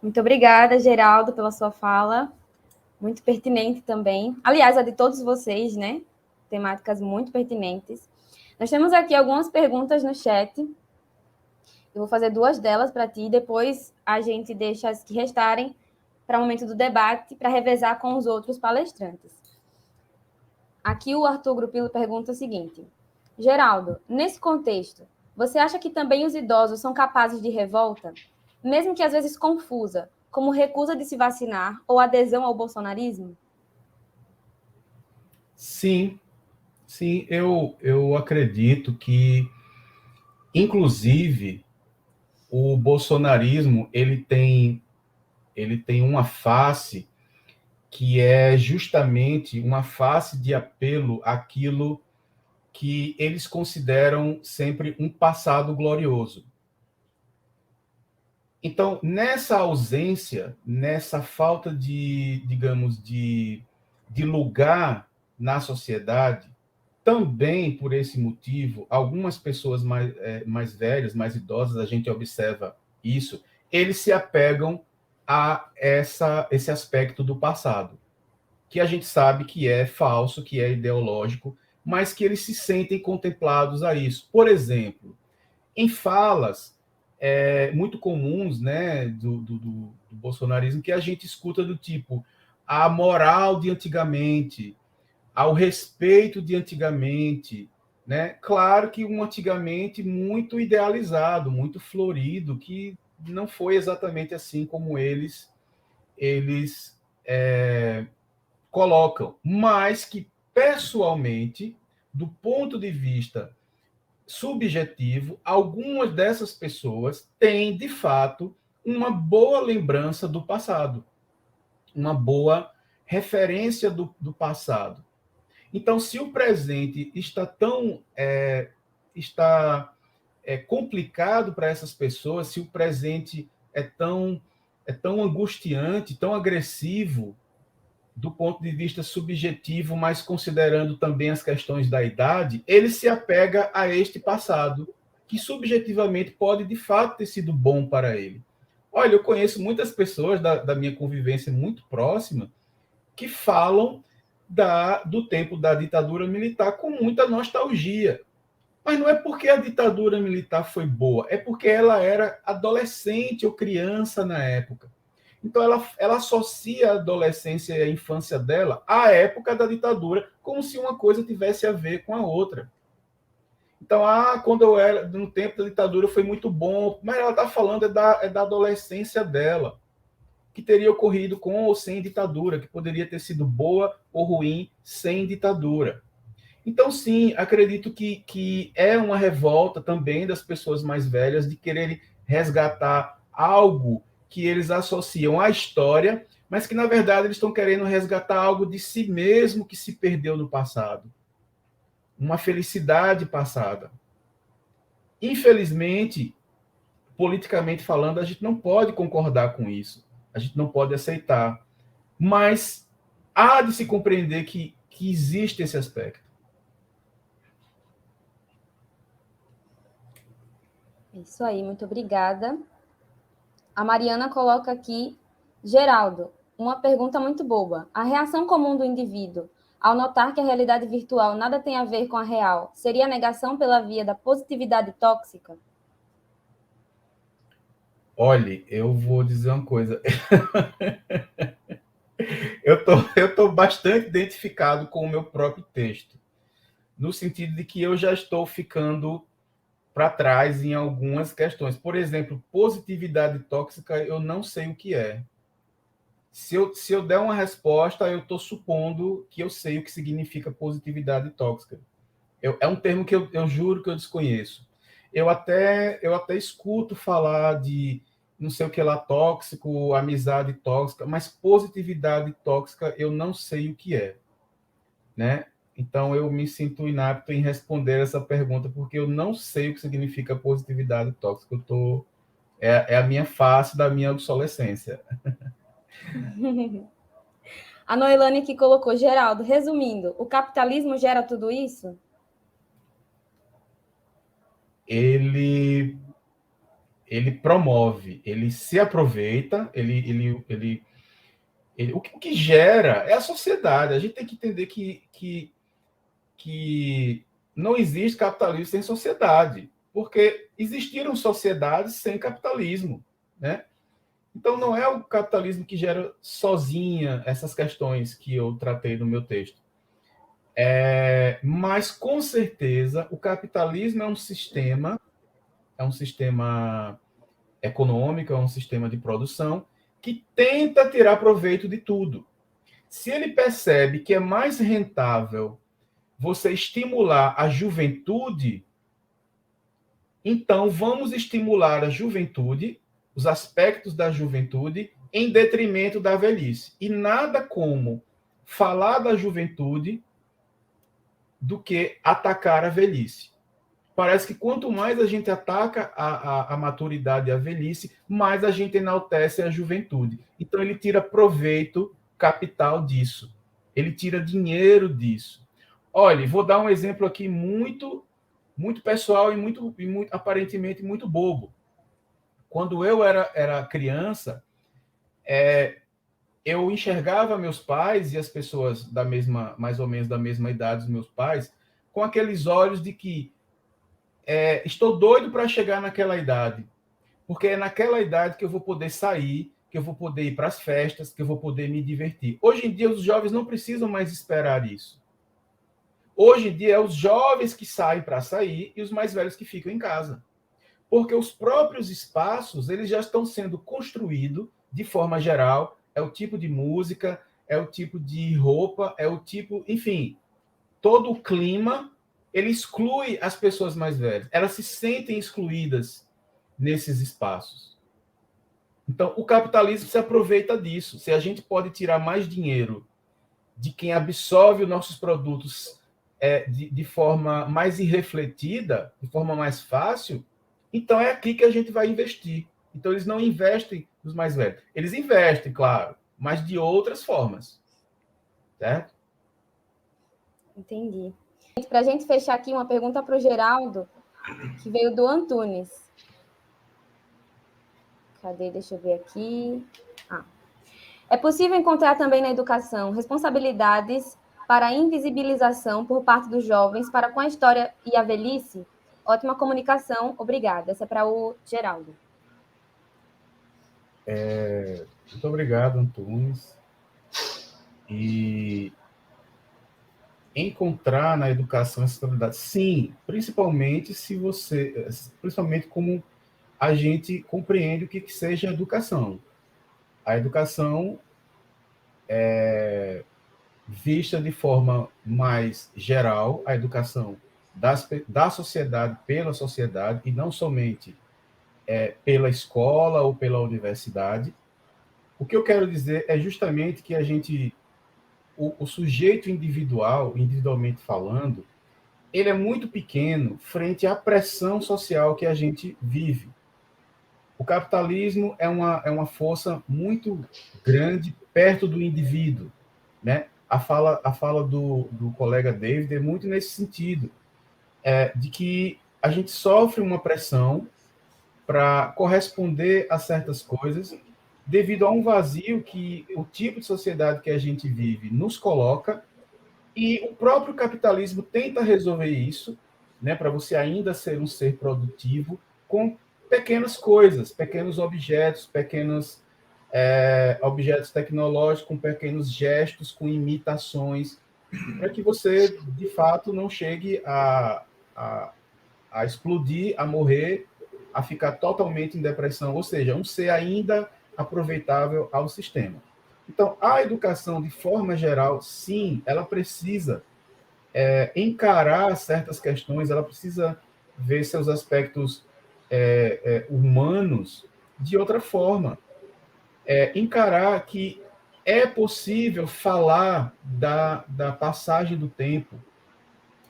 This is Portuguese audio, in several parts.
Muito obrigada, Geraldo, pela sua fala. Muito pertinente também. Aliás, a de todos vocês, né? Temáticas muito pertinentes. Nós temos aqui algumas perguntas no chat. Eu vou fazer duas delas para ti, depois a gente deixa as que restarem para o momento do debate, para revezar com os outros palestrantes. Aqui o Arthur Grupilo pergunta o seguinte: Geraldo, nesse contexto, você acha que também os idosos são capazes de revolta, mesmo que às vezes confusa, como recusa de se vacinar ou adesão ao bolsonarismo? Sim, sim, eu acredito que, inclusive, o bolsonarismo ele tem uma face que é justamente uma face de apelo àquilo que eles consideram sempre um passado glorioso. Então, nessa ausência, nessa falta de, digamos, de lugar na sociedade, também por esse motivo, algumas pessoas mais velhas, mais idosas, a gente observa isso, eles se apegam a esse aspecto do passado, que a gente sabe que é falso, que é ideológico, mas que eles se sentem contemplados a isso. Por exemplo, em falas muito comuns, né, do bolsonarismo, que a gente escuta do tipo a moral de antigamente, ao respeito de antigamente, né? Claro que um antigamente muito idealizado, muito florido, que não foi exatamente assim como eles colocam, mas que pessoalmente, do ponto de vista subjetivo, algumas dessas pessoas têm, de fato, uma boa lembrança do passado, uma boa referência do passado. Então, se o presente está complicado para essas pessoas, se o presente é tão angustiante, tão agressivo do ponto de vista subjetivo, mas considerando também as questões da idade, ele se apega a este passado, que subjetivamente pode de fato ter sido bom para ele. Olha, eu conheço muitas pessoas da minha convivência muito próxima que falam do tempo da ditadura militar com muita nostalgia. Mas não é porque a ditadura militar foi boa, é porque ela era adolescente ou criança na época. Então, ela associa a adolescência e a infância dela à época da ditadura, como se uma coisa tivesse a ver com a outra. Então, quando eu era no tempo da ditadura foi muito bom, mas ela está falando da adolescência dela, que teria ocorrido com ou sem ditadura, que poderia ter sido boa ou ruim sem ditadura. Então, sim, acredito que é uma revolta também das pessoas mais velhas de quererem resgatar algo que eles associam à história, mas que, na verdade, eles estão querendo resgatar algo de si mesmo que se perdeu no passado. Uma felicidade passada. Infelizmente, politicamente falando, a gente não pode concordar com isso. A gente não pode aceitar. Mas há de se compreender que existe esse aspecto. Isso aí, muito obrigada. A Mariana coloca aqui, Geraldo, uma pergunta muito boa. A reação comum do indivíduo ao notar que a realidade virtual nada tem a ver com a real seria a negação pela via da positividade tóxica? Olhe, eu vou dizer uma coisa. Eu tô bastante identificado com o meu próprio texto, no sentido de que eu já estou ficando para trás em algumas questões. Por exemplo, positividade tóxica, eu não sei o que é. Se eu der uma resposta, eu estou supondo que eu sei o que significa positividade tóxica. É um termo que eu juro que eu desconheço. Eu até escuto falar de não sei o que lá tóxico, amizade tóxica, mas positividade tóxica eu não sei o que é, né? Então eu me sinto inapto em responder essa pergunta porque eu não sei o que significa positividade tóxica. É a minha face da minha obsolescência. A Noelane que colocou, Geraldo, resumindo, o capitalismo gera tudo isso? Ele ele promove, ele se aproveita, o que gera é a sociedade. A gente tem que entender que não existe capitalismo sem sociedade, porque existiram sociedades sem capitalismo, né? Então, não é o capitalismo que gera sozinha essas questões que eu tratei no meu texto. Mas, com certeza, o capitalismo é um sistema econômico, é um sistema de produção que tenta tirar proveito de tudo. Se ele percebe que é mais rentável você estimular a juventude, então vamos estimular a juventude, os aspectos da juventude, em detrimento da velhice. E nada como falar da juventude do que atacar a velhice. Parece que quanto mais a gente ataca a maturidade e a velhice, mais a gente enaltece a juventude. Então ele tira proveito capital disso. Ele tira dinheiro disso. Olha, vou dar um exemplo aqui muito pessoal e aparentemente muito bobo. Quando eu era criança, eu enxergava meus pais e as pessoas mais ou menos da mesma idade dos meus pais, com aqueles olhos de que estou doido para chegar naquela idade, porque é naquela idade que eu vou poder sair, que eu vou poder ir para as festas, que eu vou poder me divertir. Hoje em dia, os jovens não precisam mais esperar isso. Hoje em dia, é os jovens que saem para sair e os mais velhos que ficam em casa. Porque os próprios espaços, eles já estão sendo construídos de forma geral, é o tipo de música, é o tipo de roupa, é o tipo, enfim, todo o clima, ele exclui as pessoas mais velhas. Elas se sentem excluídas nesses espaços. Então, o capitalismo se aproveita disso. Se a gente pode tirar mais dinheiro de quem absorve os nossos produtos de forma mais irrefletida, de forma mais fácil, então é aqui que a gente vai investir. Então, eles não investem nos mais velhos. Eles investem, claro, mas de outras formas. Certo? Entendi. Para a gente fechar aqui, uma pergunta para o Geraldo, que veio do Antunes. Cadê? Deixa eu ver aqui. É possível encontrar também na educação responsabilidades para a invisibilização por parte dos jovens para com a história e a velhice? Ótima comunicação, obrigada. Essa é para o Geraldo. Muito obrigado, Antunes. E encontrar na educação essa estabilidade, sim, principalmente como a gente compreende o que seja educação. A educação vista de forma mais geral, a educação da sociedade pela sociedade, e não somente pela escola ou pela universidade. O que eu quero dizer é justamente que o sujeito individualmente falando, ele é muito pequeno frente à pressão social que a gente vive. O capitalismo é uma força muito grande perto do indivíduo, né? A fala do colega David é muito nesse sentido, de que a gente sofre uma pressão para corresponder a certas coisas devido a um vazio que o tipo de sociedade que a gente vive nos coloca, e o próprio capitalismo tenta resolver isso, né, para você ainda ser um ser produtivo com pequenas coisas, pequenos objetos, objetos tecnológicos, com pequenos gestos, com imitações, para que você, de fato, não chegue a explodir, a morrer, a ficar totalmente em depressão, ou seja, um ser ainda aproveitável ao sistema. Então, a educação, de forma geral, sim, ela precisa encarar certas questões, ela precisa ver seus aspectos humanos de outra forma. Encarar que é possível falar da passagem do tempo.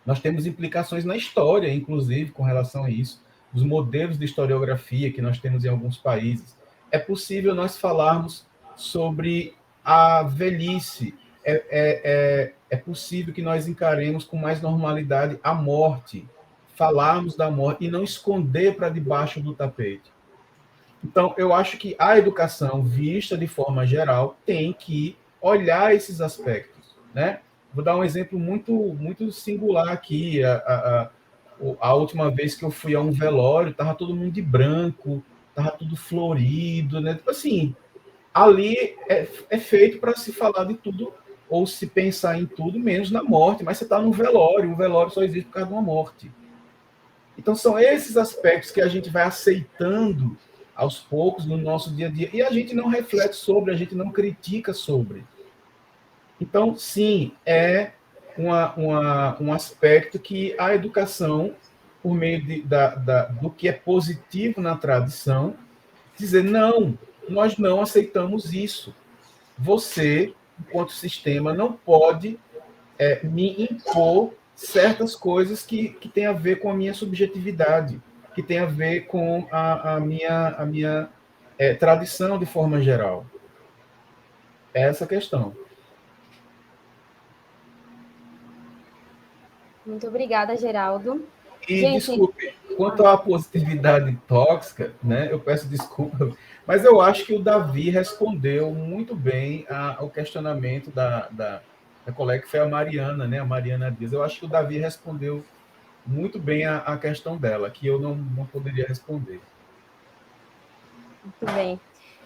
Nós temos implicações na história, inclusive, com relação a isso, os modelos de historiografia que nós temos em alguns países. É possível nós falarmos sobre a velhice, é possível que nós encaremos com mais normalidade a morte, falarmos da morte e não esconder para debaixo do tapete. Então, eu acho que a educação, vista de forma geral, tem que olhar esses aspectos, né? Vou dar um exemplo muito singular aqui. A última vez que eu fui a um velório, estava todo mundo de branco, estava tudo florido, né? Tipo assim, ali é feito para se falar de tudo ou se pensar em tudo, menos na morte, mas você está num velório, o velório só existe por causa de uma morte. Então, são esses aspectos que a gente vai aceitando aos poucos no nosso dia a dia, e a gente não reflete sobre, a gente não critica sobre. Então, sim, é um aspecto que a educação, por meio do que é positivo na tradição, dizer, não, nós não aceitamos isso. Você, enquanto sistema, não pode me impor certas coisas que têm a ver com a minha subjetividade, que tem a ver com a minha tradição de forma geral. É essa a questão. Muito obrigada, Geraldo. E, Gente, desculpe, quanto à positividade tóxica, né, eu peço desculpa, mas eu acho que o Davi respondeu muito bem ao questionamento da colega que foi a Mariana, né, a Mariana Dias. Eu acho que o Davi respondeu muito bem a questão dela, que eu não poderia responder. muito bem.